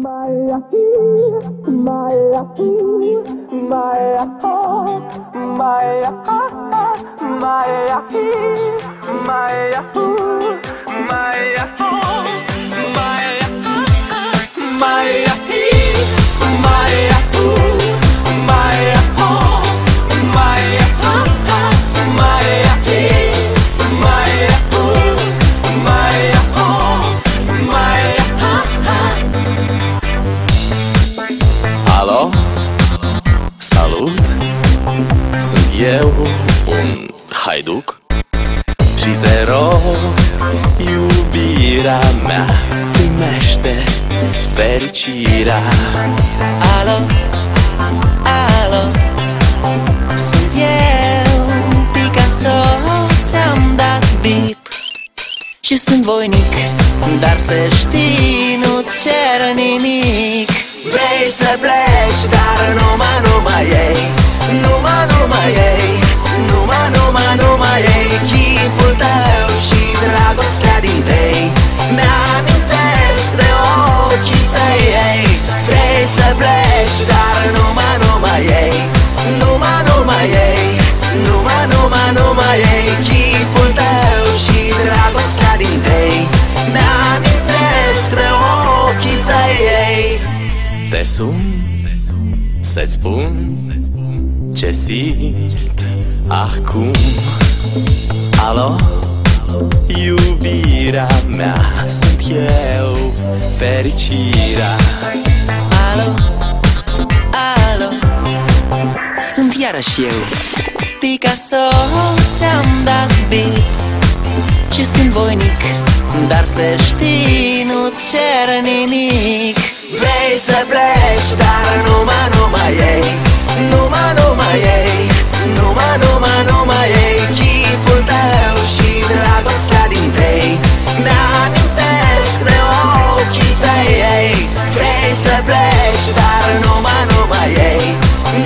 Maya, Maya, Maya, Maya, Maya, Maya, Maya, Alo, salut, sunt eu, un haiduc și te rog, iubirea mea, primește fericirea. Alo, alo, sunt eu, Picasso, ți-am dat bip și sunt voinic, dar să știi, nu-ți cer nimic. Vrei să pleci, dar numai ei, numai ei, numai ei, chipul tău și dragostea din tei mi-amintesc de ochii tăi, ei. Vrei să pleci, dar numai ei, numai ei, numai ei, chipul tău și dragostea din tei mi-amintesc de ochii tăi, ei. Te sun să-ți spun ce simt acum. Alo, iubirea mea, sunt eu, fericirea. Alo, alo, sunt iarăși eu, Picasso, ți-am dat bip și sunt voinic, dar să știi, nu-ți cer nimic. Vrei să pleci, dar numai ei, numai ei, numai ei, chipul tău și dragostea din tei mi-amintesc de ochii tăi, ei. Vrei să pleci, dar numai ei,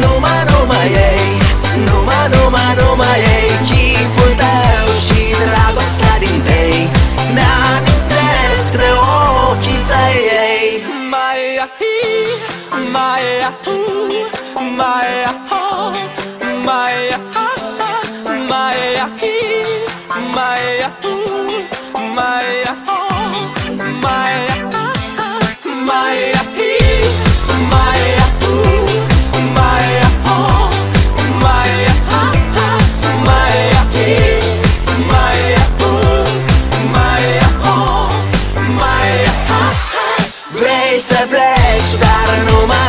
numai ei, numai ei, chipul tău și dragostea din tei mi-amintesc de ochii tăi, ei. Maya, Maya, Maya, Maya, Maya, Maya, Maya, Maya, Maya, Vrei să pleci, dar numai